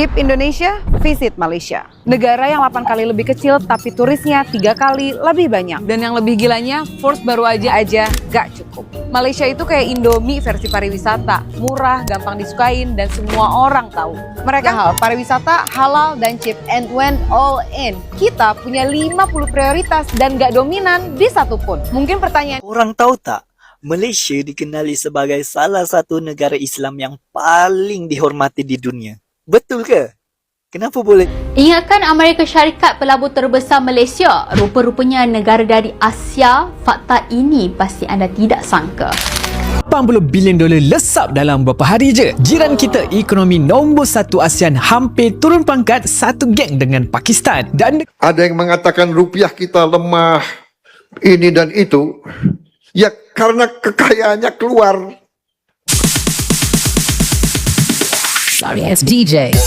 Skip Indonesia, visit Malaysia. Negara yang 8 kali lebih kecil tapi turisnya 3 kali lebih banyak. Dan yang lebih gilanya, Forbes baru aja gak cukup. Malaysia itu kayak Indomie versi pariwisata. Murah, gampang disukain, dan semua orang tahu. Mereka pariwisata halal dan cheap and went all in. Kita punya 50 prioritas dan gak dominan di satu pun. Mungkin pertanyaan, orang tahu tak? Malaysia dikenali sebagai salah satu negara Islam yang paling dihormati di dunia. Betul ke? Kenapa boleh? Ingatkan Amerika Syarikat pelabur terbesar Malaysia. Rupa-rupanya negara dari Asia. Fakta ini pasti anda tidak sangka. $80 bilion lesap dalam beberapa hari je. Jiran kita ekonomi nombor 1 ASEAN hampir turun pangkat satu geng dengan Pakistan. Dan ada yang mengatakan rupiah kita lemah, ini dan itu. Ya karena kekayaannya keluar. Sorry, it's DJ.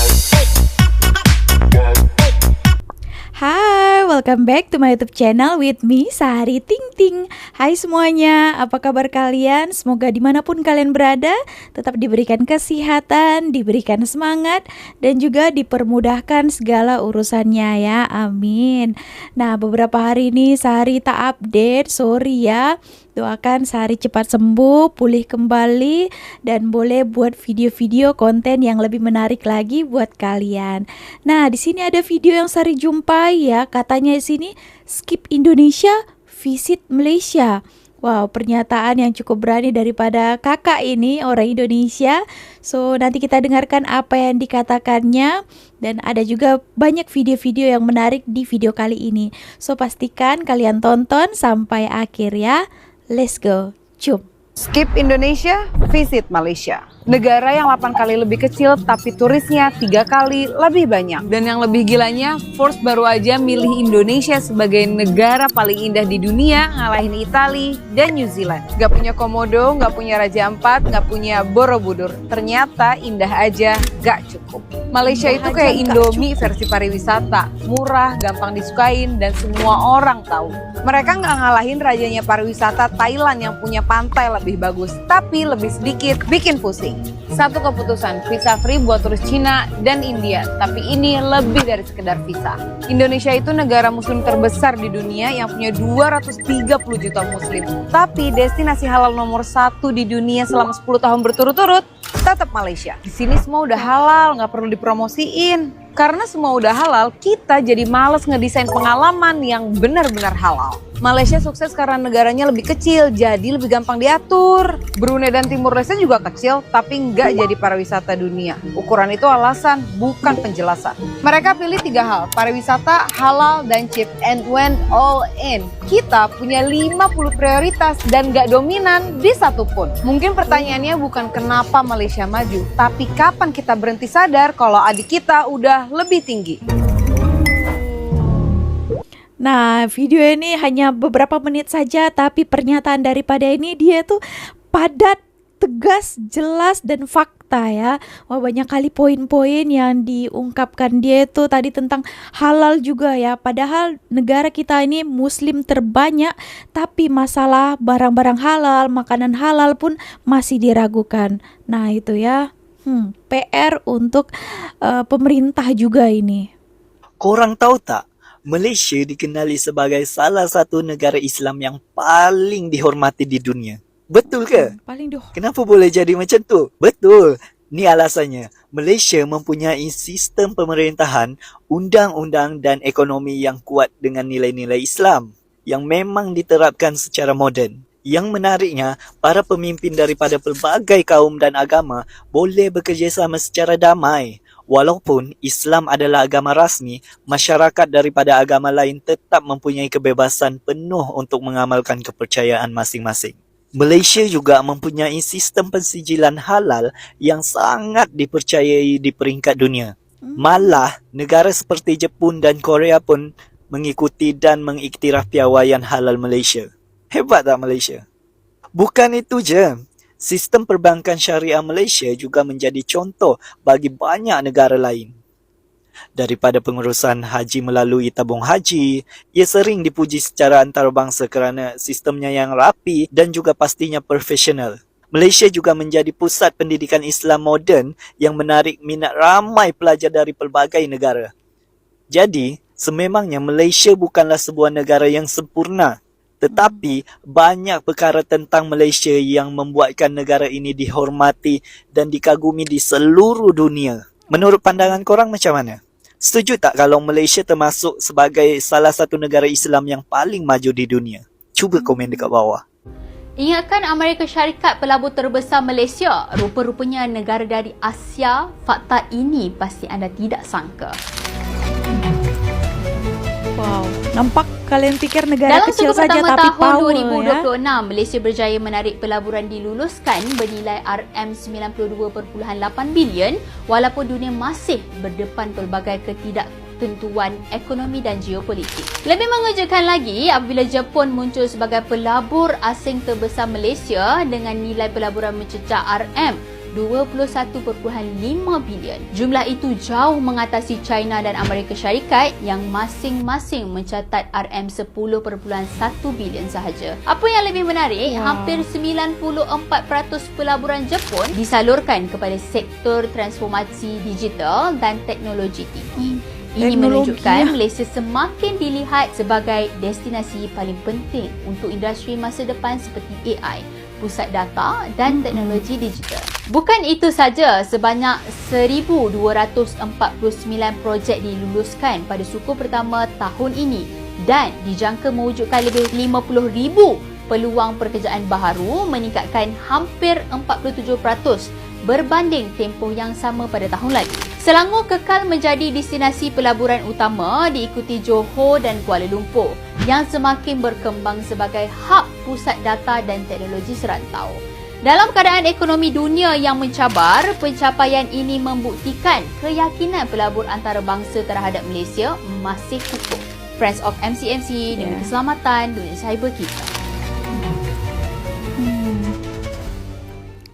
Hai, welcome back to my YouTube channel with me, Sari Ting Ting. Hai semuanya, apa kabar kalian? Semoga dimanapun kalian berada, tetap diberikan kesehatan, diberikan semangat, dan juga dipermudahkan segala urusannya ya, amin. Nah, beberapa hari ini Sari tak update, sorry ya. Doakan Sari cepat sembuh, pulih kembali, dan boleh buat video-video konten yang lebih menarik lagi buat kalian. Nah, di sini ada video yang Sari jumpai ya, katanya di sini skip Indonesia, visit Malaysia. Wow, pernyataan yang cukup berani daripada kakak ini, orang Indonesia. So, nanti kita dengarkan apa yang dikatakannya. Dan ada juga banyak video-video yang menarik di video kali ini. So, pastikan kalian tonton sampai akhir ya. Let's go, cum. skip Indonesia, visit Malaysia. Negara yang 8 kali lebih kecil tapi turisnya 3 kali lebih banyak. Dan yang lebih gilanya, Forbes baru aja milih Indonesia sebagai negara paling indah di dunia, ngalahin Italia dan New Zealand. Gak punya komodo, gak punya Raja Ampat, gak punya Borobudur. Ternyata indah aja gak cukup. Malaysia itu kayak Indomie versi pariwisata. Murah, gampang disukain, dan semua orang tahu. Mereka gak ngalahin rajanya pariwisata Thailand yang punya pantai lebih bagus, tapi lebih sedikit bikin pusing. Satu keputusan, visa free buat turis Cina dan India, tapi ini lebih dari sekedar visa. Indonesia itu negara muslim terbesar di dunia yang punya 230 juta muslim. Tapi destinasi halal nomor 1 di dunia selama 10 tahun berturut-turut tetap Malaysia. Di sini semua udah halal, nggak perlu dipromosiin. Karena semua udah halal, kita jadi males ngedesain pengalaman yang benar-benar halal. Malaysia sukses karena negaranya lebih kecil, jadi lebih gampang diatur. Brunei dan Timur Leste juga kecil, tapi nggak jadi pariwisata dunia. Ukuran itu alasan, bukan penjelasan. Mereka pilih 3 hal, pariwisata, halal, dan cheap, and went all in. Kita punya 50 prioritas dan nggak dominan di satu pun. Mungkin pertanyaannya bukan kenapa Malaysia maju, tapi kapan kita berhenti sadar kalau adik kita udah lebih tinggi. Nah, video ini hanya beberapa menit saja, tapi pernyataan daripada ini dia tuh padat, tegas, jelas, dan fakta ya. Wah, banyak kali poin-poin yang diungkapkan dia itu tadi tentang halal juga ya. Padahal negara kita ini muslim terbanyak, tapi masalah barang-barang halal, makanan halal pun masih diragukan. Nah, itu ya. PR untuk pemerintah juga ini. Korang tahu tak? Malaysia dikenali sebagai salah satu negara Islam yang paling dihormati di dunia. Betul ke? Kenapa boleh jadi macam tu? Betul. Ni alasannya. Malaysia mempunyai sistem pemerintahan, undang-undang dan ekonomi yang kuat dengan nilai-nilai Islam yang memang diterapkan secara moden. Yang menariknya, para pemimpin daripada pelbagai kaum dan agama boleh bekerjasama secara damai. Walaupun Islam adalah agama rasmi, masyarakat daripada agama lain tetap mempunyai kebebasan penuh untuk mengamalkan kepercayaan masing-masing. Malaysia juga mempunyai sistem pensijilan halal yang sangat dipercayai di peringkat dunia. Malah, negara seperti Jepun dan Korea pun mengikuti dan mengiktiraf piawaian halal Malaysia. Hebat tak Malaysia? Bukan itu je. Sistem perbankan syariah Malaysia juga menjadi contoh bagi banyak negara lain. Daripada pengurusan haji melalui tabung haji, ia sering dipuji secara antarabangsa kerana sistemnya yang rapi dan juga pastinya profesional. Malaysia juga menjadi pusat pendidikan Islam moden yang menarik minat ramai pelajar dari pelbagai negara. Jadi, sememangnya Malaysia bukanlah sebuah negara yang sempurna. Tetapi, banyak perkara tentang Malaysia yang membuatkan negara ini dihormati dan dikagumi di seluruh dunia. Menurut pandangan korang macam mana? Setuju tak kalau Malaysia termasuk sebagai salah satu negara Islam yang paling maju di dunia? Cuba komen dekat bawah. Ingatkan Amerika Syarikat pelabur terbesar Malaysia. Rupa-rupanya negara dari Asia. Fakta ini pasti anda tidak sangka. Wow, nampak kalian pikir negara Dalam kecil suku saja pertama tapi tahun power 2026, ya. Malaysia berjaya menarik pelaburan diluluskan bernilai RM92.8 bilion walaupun dunia masih berdepan pelbagai ketidaktentuan ekonomi dan geopolitik. Lebih mengejutkan lagi apabila Jepun muncul sebagai pelabur asing terbesar Malaysia dengan nilai pelaburan mencecah RM21.5 bilion. Jumlah itu jauh mengatasi China dan Amerika Syarikat yang masing-masing mencatat RM10.1 bilion sahaja. Apa yang lebih menarik, hampir 94% pelaburan Jepun disalurkan kepada sektor transformasi digital dan teknologi tinggi. Ini menunjukkan Malaysia semakin dilihat sebagai destinasi paling penting untuk industri masa depan seperti AI, pusat data dan teknologi digital. Bukan itu saja, sebanyak 1,249 projek diluluskan pada suku pertama tahun ini dan dijangka mewujudkan lebih 50,000 peluang pekerjaan baharu, meningkatkan hampir 47% berbanding tempoh yang sama pada tahun lalu. Selangor kekal menjadi destinasi pelaburan utama diikuti Johor dan Kuala Lumpur yang semakin berkembang sebagai hub pusat data dan teknologi serantau. Dalam keadaan ekonomi dunia yang mencabar, pencapaian ini membuktikan keyakinan pelabur antarabangsa terhadap Malaysia masih kukuh. Friends of MCMC demi keselamatan dunia cyber kita.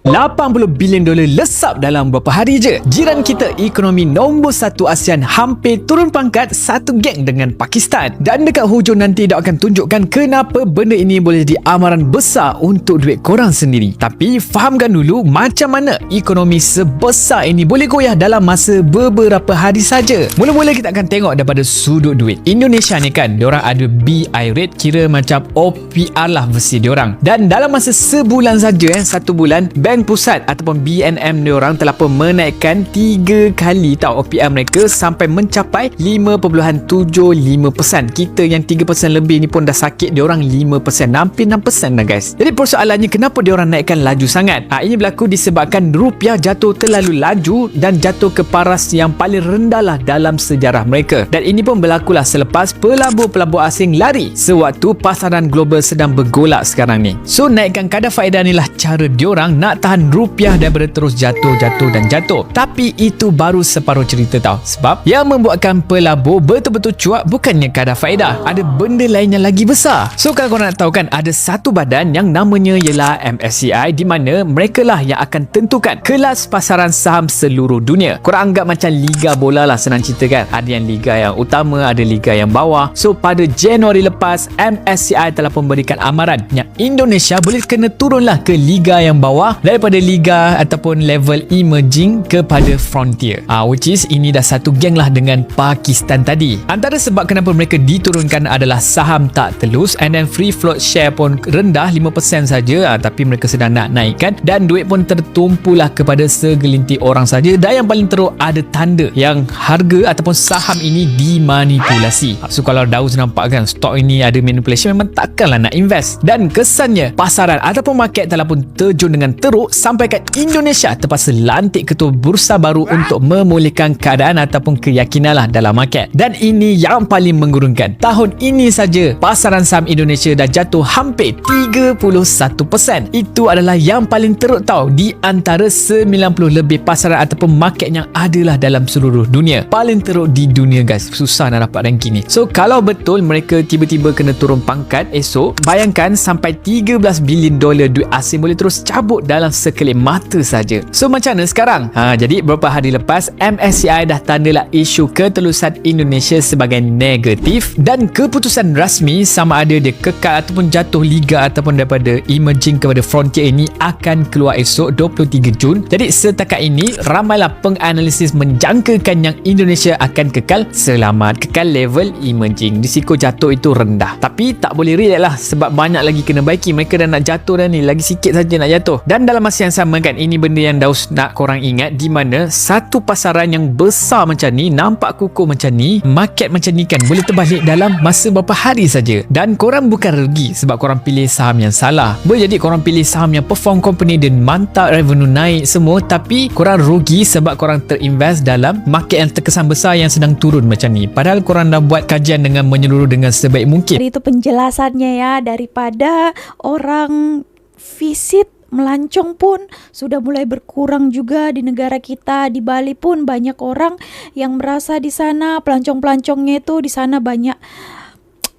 $80 bilion lesap dalam beberapa hari je. Jiran kita ekonomi nombor 1 ASEAN hampir turun pangkat satu geng dengan Pakistan. Dan dekat hujung nanti dia akan tunjukkan kenapa benda ini boleh jadi amaran besar untuk duit korang sendiri. Tapi fahamkan dulu macam mana ekonomi sebesar ini boleh goyah dalam masa beberapa hari saja. Mula-mula kita akan tengok daripada sudut duit. Indonesia ni kan, diorang ada BI rate, kira macam OPR lah versi diorang. Dan dalam masa sebulan saja, satu bulan, Bank Pusat ataupun BNM diorang telah pun menaikkan 3 kali OPR mereka sampai mencapai 5.75%. Kita yang 3% lebih ni pun dah sakit, diorang 5%, hampir 6% dah guys. Jadi persoalannya kenapa diorang naikkan laju sangat? Ini berlaku disebabkan rupiah jatuh terlalu laju dan jatuh ke paras yang paling rendah lah dalam sejarah mereka. Dan ini pun berlakulah selepas pelabur-pelabur asing lari sewaktu pasaran global sedang bergolak sekarang ni. So naikkan kadar faedah ni lah cara diorang nak tahan rupiah daripada terus jatuh dan jatuh. Tapi itu baru separuh cerita tau. Sebab yang membuatkan pelabur betul-betul cuak bukannya kadar faedah, ada benda lain yang lagi besar. So kalau korang nak tahu kan, ada satu badan yang namanya ialah MSCI, di mana mereka lah yang akan tentukan kelas pasaran saham seluruh dunia. Korang anggap macam liga bola lah, senang cerita kan. Ada yang liga yang utama, ada liga yang bawah. So pada Januari lepas, MSCI telah memberikan amaran yang Indonesia boleh kena turunlah ke liga yang bawah daripada liga ataupun level emerging kepada frontier. Which is ini dah satu geng lah dengan Pakistan tadi. Antara sebab kenapa mereka diturunkan adalah saham tak telus, and then free float share pun rendah 5% saja, tapi mereka sedang nak naikkan, dan duit pun tertumpulah kepada segelintir orang saja. Dan yang paling teruk, ada tanda yang harga ataupun saham ini dimanipulasi. So kalau Daus nampak kan stok ini ada manipulation, memang takkanlah nak invest. Dan kesannya pasaran ataupun market telah pun terjun dengan teruk sampaikan Indonesia terpaksa lantik ketua bursa baru untuk memulihkan keadaan ataupun keyakinan lah dalam market. Dan ini yang paling mengurungkan. Tahun ini saja pasaran saham Indonesia dah jatuh hampir 31%. Itu adalah yang paling teruk tau di antara 90 lebih pasaran ataupun market yang adalah dalam seluruh dunia. Paling teruk di dunia guys. Susah nak dapat ranking ni. So kalau betul mereka tiba-tiba kena turun pangkat esok, bayangkan sampai 13 bilion dolar duit asing boleh terus cabut dalam sekelip mata saja. So macam mana sekarang? Jadi beberapa hari lepas MSCI dah tandalah isu ketelusan Indonesia sebagai negatif, dan keputusan rasmi sama ada dia kekal ataupun jatuh liga ataupun daripada emerging kepada frontier ini akan keluar esok 23 Jun. Jadi setakat ini ramailah penganalisis menjangkakan yang Indonesia akan kekal selamat, kekal level emerging. Risiko jatuh itu rendah. Tapi tak boleh relax lah sebab banyak lagi kena baiki. Mereka dah nak jatuh dah ni, lagi sikit saja nak jatuh. Dan dalam masa yang sama kan, ini benda yang Daus nak korang ingat, di mana satu pasaran yang besar macam ni, nampak kukuh macam ni, market macam ni kan boleh terbalik dalam masa beberapa hari saja. Dan korang bukan rugi sebab korang pilih saham yang salah. Boleh jadi korang pilih saham yang perform company dan mantap, revenue naik semua, tapi korang rugi sebab korang terinvest dalam market yang terkesan besar yang sedang turun macam ni. Padahal korang dah buat kajian dengan menyeluruh dengan sebaik mungkin. Jadi itu penjelasannya ya, daripada orang visit melancong pun sudah mulai berkurang juga di negara kita. Di Bali pun banyak orang yang merasa di sana pelancong-pelancongnya itu di sana banyak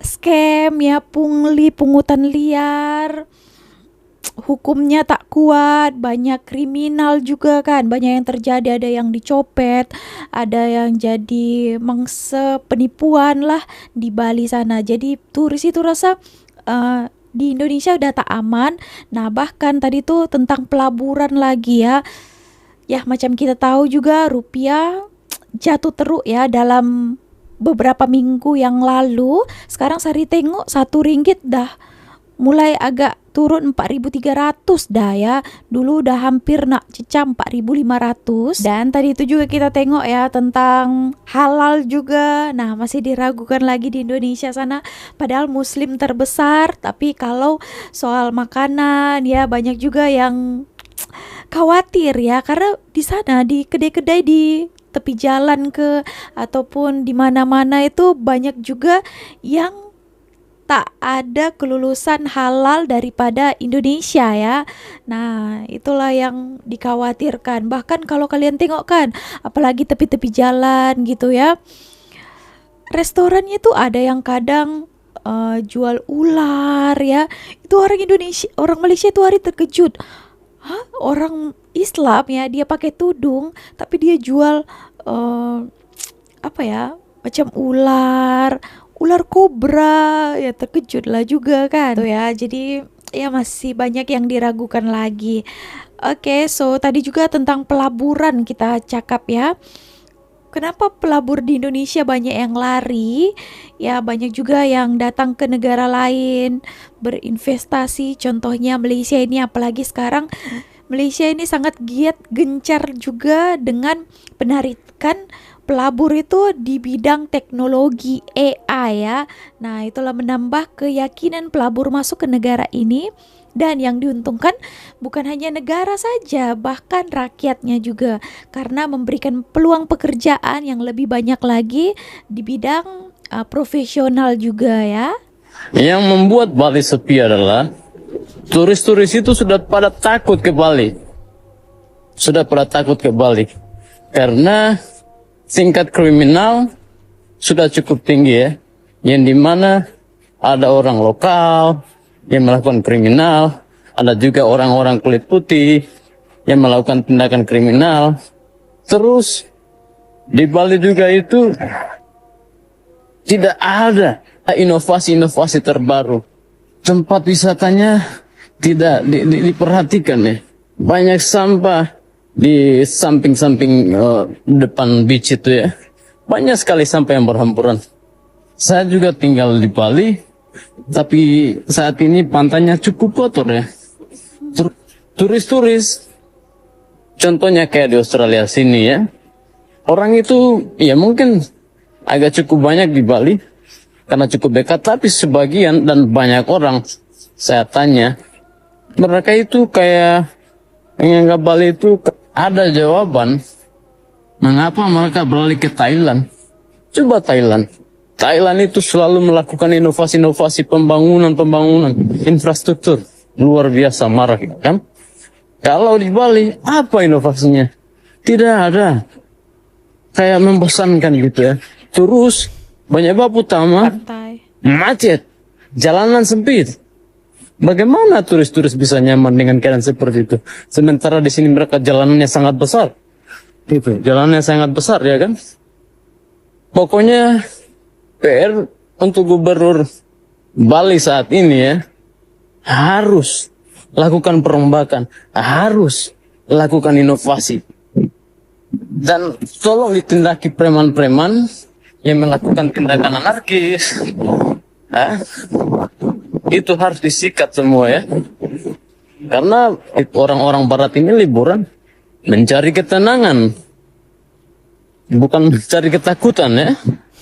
scam ya, pungli, pungutan liar. Hukumnya tak kuat, banyak kriminal juga kan, banyak yang terjadi, ada yang dicopet, ada yang jadi mangsa penipuan lah di Bali sana. Jadi turis itu rasa di Indonesia udah tak aman. Nah bahkan tadi tuh tentang pelaburan lagi ya. Ya macam kita tahu juga rupiah jatuh teruk ya dalam beberapa minggu yang lalu. Sekarang Sari tengok RM1 dah mulai agak turun 4.300 dah ya. Dulu udah hampir nak cecah 4.500. Dan tadi itu juga kita tengok ya tentang halal juga. Nah masih diragukan lagi di Indonesia sana, padahal muslim terbesar. Tapi kalau soal makanan ya banyak juga yang khawatir ya, karena di sana di kedai-kedai di tepi jalan ataupun di mana-mana itu banyak juga yang tak ada kelulusan halal daripada Indonesia ya. Nah itulah yang dikhawatirkan. Bahkan kalau kalian tengok kan, apalagi tepi-tepi jalan gitu ya, restorannya tuh ada yang kadang jual ular ya. Itu orang Indonesia, orang Malaysia tuh hari terkejut. Hah? Orang Islam ya, dia pakai tudung tapi dia jual apa ya, macam ular kobra ya, terkejut lah juga kan tuh ya. Jadi ya masih banyak yang diragukan lagi. Oke, so tadi juga tentang pelaburan kita cakap ya. Kenapa pelabur di Indonesia banyak yang lari? Ya banyak juga yang datang ke negara lain berinvestasi. Contohnya Malaysia ini, apalagi sekarang Malaysia ini sangat giat gencar juga dengan penarikan pelabur itu di bidang teknologi AI ya. Nah itulah menambah keyakinan pelabur masuk ke negara ini. Dan yang diuntungkan bukan hanya negara saja, bahkan rakyatnya juga, karena memberikan peluang pekerjaan yang lebih banyak lagi di bidang profesional juga ya. Yang membuat Bali sepi adalah turis-turis itu sudah pada takut ke Bali. Sudah pada takut ke Bali karena tingkat kriminal sudah cukup tinggi ya, yang dimana ada orang lokal yang melakukan kriminal, ada juga orang-orang kulit putih yang melakukan tindakan kriminal. Terus di Bali juga itu tidak ada inovasi-inovasi terbaru. Tempat wisatanya tidak diperhatikan ya. Banyak sampah di samping-samping depan beach itu ya. Banyak sekali sampah yang berhamburan. Saya juga tinggal di Bali, tapi saat ini pantainya cukup kotor ya. Turis-turis, contohnya kayak di Australia sini ya, orang itu ya mungkin agak cukup banyak di Bali karena cukup dekat, tapi sebagian dan banyak orang saya tanya, mereka itu kayak menganggap Bali itu ada jawaban mengapa mereka beralih ke Thailand. Coba Thailand itu selalu melakukan inovasi-inovasi pembangunan infrastruktur luar biasa marah kan. Kalau di Bali apa inovasinya? Tidak ada. Kayak membosankan gitu ya. Terus banyak bab utama, macet, jalanan sempit. Bagaimana turis-turis bisa nyaman dengan keadaan seperti itu? Sementara di sini mereka jalanannya sangat besar. Itu, jalanannya sangat besar ya kan? Pokoknya PR untuk gubernur Bali saat ini ya, harus lakukan perombakan, harus lakukan inovasi. Dan tolong ditindaki preman-preman yang melakukan tindakan anarkis. Itu harus disikat semua ya. Karena orang-orang barat ini liburan mencari ketenangan, bukan mencari ketakutan ya.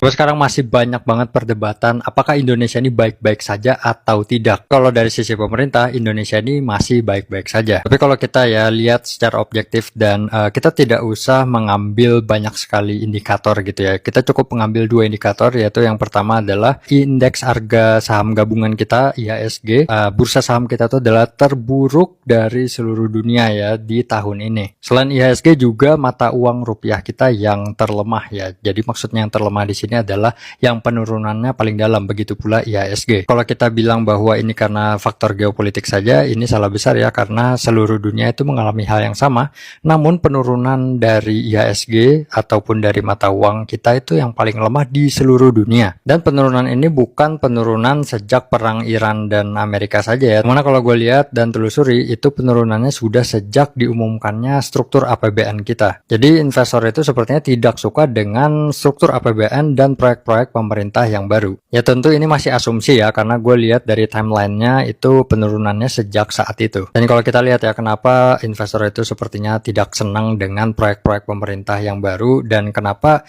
Terus sekarang masih banyak banget perdebatan apakah Indonesia ini baik-baik saja atau tidak. Kalau dari sisi pemerintah, Indonesia ini masih baik-baik saja. Tapi kalau kita ya lihat secara objektif dan kita tidak usah mengambil banyak sekali indikator gitu ya. Kita cukup mengambil 2 indikator, yaitu yang pertama adalah indeks harga saham gabungan kita IHSG. Bursa saham kita itu adalah terburuk dari seluruh dunia ya di tahun ini. Selain IHSG juga mata uang rupiah kita yang terlemah ya. Jadi maksudnya yang terlemah di sini adalah yang penurunannya paling dalam, begitu pula IHSG. Kalau kita bilang bahwa ini karena faktor geopolitik saja, ini salah besar ya, karena seluruh dunia itu mengalami hal yang sama. Namun penurunan dari IHSG ataupun dari mata uang kita itu yang paling lemah di seluruh dunia. Dan penurunan ini bukan penurunan sejak perang Iran dan Amerika saja ya. Mana kalau gue lihat dan telusuri, itu penurunannya sudah sejak diumumkannya struktur APBN kita. Jadi investor itu sepertinya tidak suka dengan struktur APBN dan proyek-proyek pemerintah yang baru. Ya tentu ini masih asumsi ya, karena gue lihat dari timelinenya itu penurunannya sejak saat itu. Dan kalau kita lihat ya, kenapa investor itu sepertinya tidak senang dengan proyek-proyek pemerintah yang baru, dan kenapa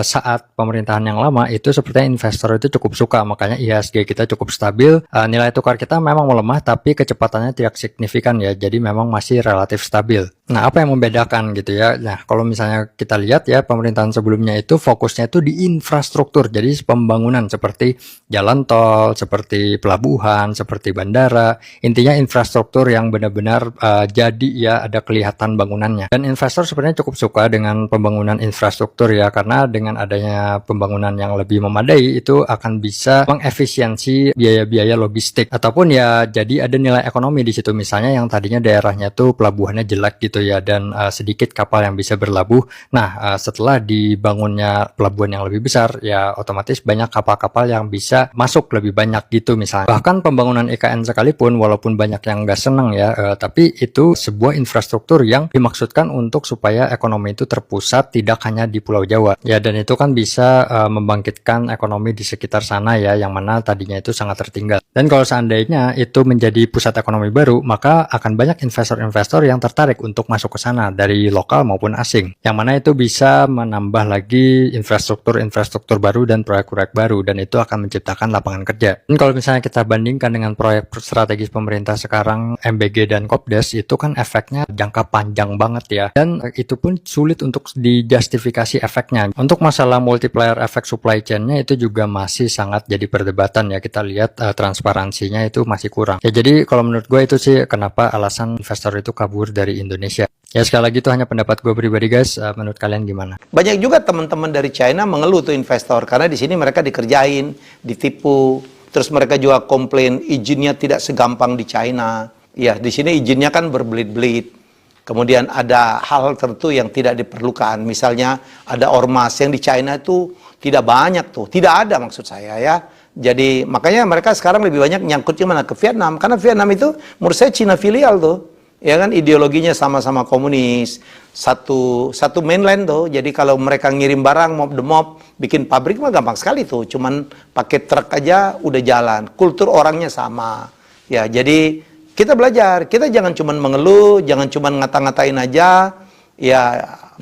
saat pemerintahan yang lama itu sepertinya investor itu cukup suka. Makanya IHSG kita cukup stabil, nilai tukar kita memang melemah tapi kecepatannya tidak signifikan ya, jadi memang masih relatif stabil. Nah, apa yang membedakan gitu ya? Nah, kalau misalnya kita lihat ya, pemerintahan sebelumnya itu fokusnya itu di infrastruktur, jadi pembangunan seperti jalan tol, seperti pelabuhan, seperti bandara, intinya infrastruktur yang benar-benar jadi ya ada kelihatan bangunannya. Dan investor sebenarnya cukup suka dengan pembangunan infrastruktur ya, karena dengan adanya pembangunan yang lebih memadai itu akan bisa mengefisiensi biaya-biaya logistik, ataupun ya jadi ada nilai ekonomi di situ. Misalnya yang tadinya daerahnya tuh pelabuhannya jelek gitu ya, dan sedikit kapal yang bisa berlabuh. Nah, setelah dibangunnya pelabuhan yang lebih besar ya, otomatis banyak kapal-kapal yang bisa masuk lebih banyak gitu misalnya. Bahkan pembangunan IKN sekalipun, walaupun banyak yang nggak seneng ya, tapi itu sebuah infrastruktur yang dimaksudkan untuk supaya ekonomi itu terpusat tidak hanya di Pulau Jawa ya, dan itu kan bisa membangkitkan ekonomi di sekitar sana ya, yang mana tadinya itu sangat tertinggal. Dan kalau seandainya itu menjadi pusat ekonomi baru, maka akan banyak investor-investor yang tertarik untuk masuk ke sana dari lokal maupun asing, yang mana itu bisa menambah lagi infrastruktur baru dan proyek-proyek baru, dan itu akan menciptakan lapangan kerja. Dan kalau misalnya kita bandingkan dengan proyek strategis pemerintah sekarang, MBG dan Kopdes, itu kan efeknya jangka panjang banget ya, dan itu pun sulit untuk dijustifikasi efeknya. Untuk masalah multiplier efek supply chain-nya itu juga masih sangat jadi perdebatan ya, kita lihat transparansinya itu masih kurang. Ya jadi kalau menurut gue itu sih kenapa alasan investor itu kabur dari Indonesia. Ya sekali lagi itu hanya pendapat gue pribadi guys, menurut kalian gimana? Banyak juga teman-teman dari China mengeluh tuh investor, karena di sini mereka dikerjain, ditipu, terus mereka juga komplain izinnya tidak segampang di China. Ya di sini izinnya kan berbelit-belit. Kemudian ada hal-hal tertentu yang tidak diperlukan, misalnya ada ormas yang di China itu tidak banyak tuh, tidak ada maksud saya ya. Jadi makanya mereka sekarang lebih banyak nyangkutnya mana ke Vietnam, karena Vietnam itu menurut saya Cina filial tuh. Ya kan, ideologinya sama-sama komunis, satu mainland tuh. Jadi kalau mereka ngirim barang mob the mob, bikin pabrik mah gampang sekali tuh, cuman pakai truk aja udah jalan. Kultur orangnya sama. Ya, jadi kita belajar, kita jangan cuman mengeluh, jangan cuman ngata-ngatain aja. Ya,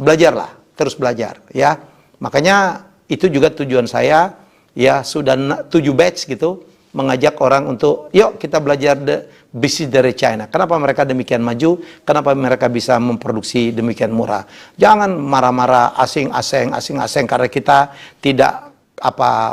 belajarlah, terus belajar ya. Makanya itu juga tujuan saya, ya sudah 7 batch gitu, mengajak orang untuk yuk kita belajar bisnis dari China. Kenapa mereka demikian maju? Kenapa mereka bisa memproduksi demikian murah? Jangan marah-marah asing karena kita tidak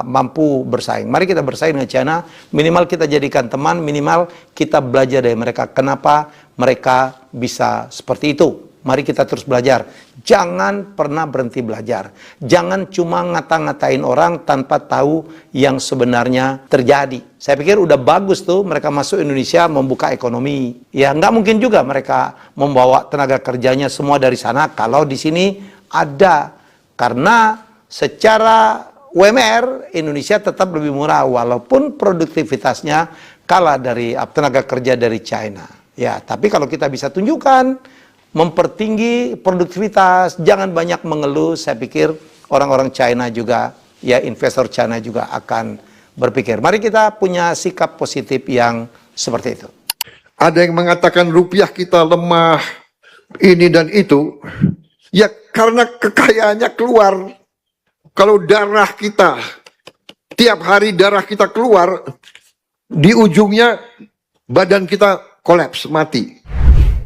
mampu bersaing. Mari kita bersaing dengan China, minimal kita jadikan teman, minimal kita belajar dari mereka. Kenapa mereka bisa seperti itu? Mari kita terus belajar. Jangan pernah berhenti belajar. Jangan cuma ngata-ngatain orang tanpa tahu yang sebenarnya terjadi. Saya pikir udah bagus tuh mereka masuk Indonesia membuka ekonomi. Ya nggak mungkin juga mereka membawa tenaga kerjanya semua dari sana kalau di sini ada. Karena secara UMR Indonesia tetap lebih murah walaupun produktivitasnya kalah dari tenaga kerja dari China. Ya, tapi kalau kita bisa tunjukkan mempertinggi produktivitas, jangan banyak mengeluh, saya pikir orang-orang China juga, ya investor China juga akan berpikir. Mari kita punya sikap positif yang seperti itu. Ada yang mengatakan rupiah kita lemah, ini dan itu. Ya karena kekayaannya keluar. Kalau darah kita, tiap hari darah kita keluar, di ujungnya badan kita kolaps, mati.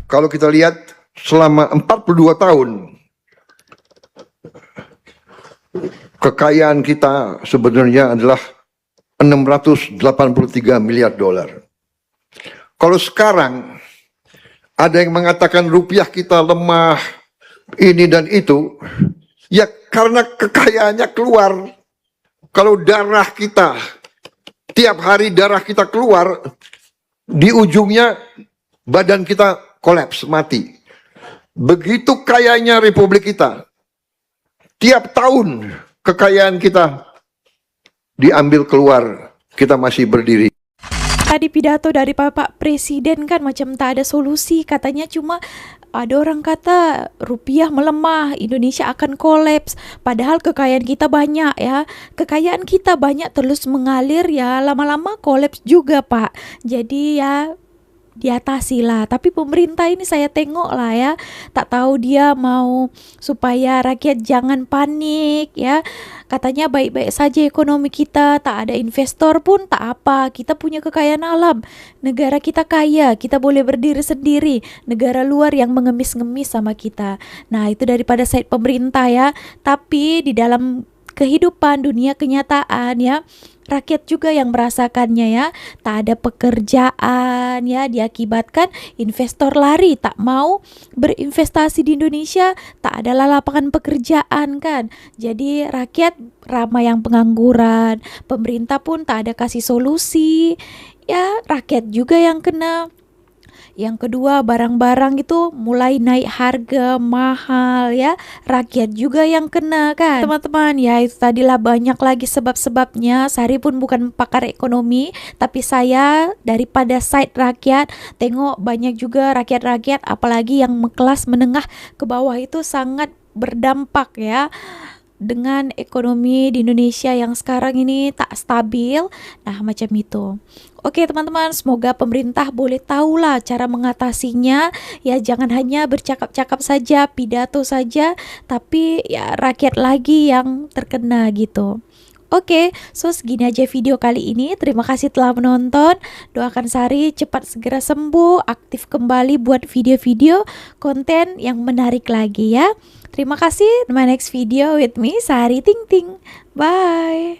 Kalau kita lihat selama 42 tahun, kekayaan kita sebenarnya adalah 683 miliar dolar. Kalau sekarang ada yang mengatakan rupiah kita lemah, ini dan itu, ya karena kekayaannya keluar. Kalau darah kita, tiap hari darah kita keluar, di ujungnya badan kita kolaps, mati. Begitu kayanya Republik kita. Tiap tahun kekayaan kita diambil keluar, kita masih berdiri. Tadi pidato dari Bapak Presiden kan macam tak ada solusi, katanya cuma ada orang kata rupiah melemah, Indonesia akan kolaps. Padahal kekayaan kita banyak ya. Kekayaan kita banyak terus mengalir ya, lama-lama kolaps juga Pak. Jadi ya diatasi lah. Tapi pemerintah ini saya tengok lah ya, tak tahu dia mau supaya rakyat jangan panik ya. Katanya baik-baik saja ekonomi kita, tak ada investor pun tak apa. Kita punya kekayaan alam, negara kita kaya, kita boleh berdiri sendiri. Negara luar yang mengemis-ngemis sama kita. Nah itu daripada side pemerintah ya. Tapi di dalam kehidupan dunia kenyataan ya, rakyat juga yang merasakannya ya. Tak ada pekerjaan ya, diakibatkan investor lari, tak mau berinvestasi di Indonesia, tak ada lapangan pekerjaan kan. Jadi rakyat ramai yang pengangguran, pemerintah pun tak ada kasih solusi. Ya rakyat juga yang kena. Yang kedua, barang-barang itu mulai naik harga mahal ya, rakyat juga yang kena kan teman-teman. Ya itu tadilah banyak lagi sebab-sebabnya. Sari pun bukan pakar ekonomi, tapi saya daripada side rakyat tengok banyak juga rakyat-rakyat apalagi yang kelas menengah ke bawah itu sangat berdampak ya dengan ekonomi di Indonesia yang sekarang ini tak stabil. Nah macam itu. Oke teman-teman, semoga pemerintah boleh tahulah cara mengatasinya. Ya jangan hanya bercakap-cakap saja, pidato saja, tapi ya rakyat lagi yang terkena gitu. Oke, so segini aja video kali ini. Terima kasih telah menonton. Doakan Sari cepat segera sembuh, aktif kembali buat video-video konten yang menarik lagi ya. Terima kasih. My next video with me, Sari Ting Ting. Bye.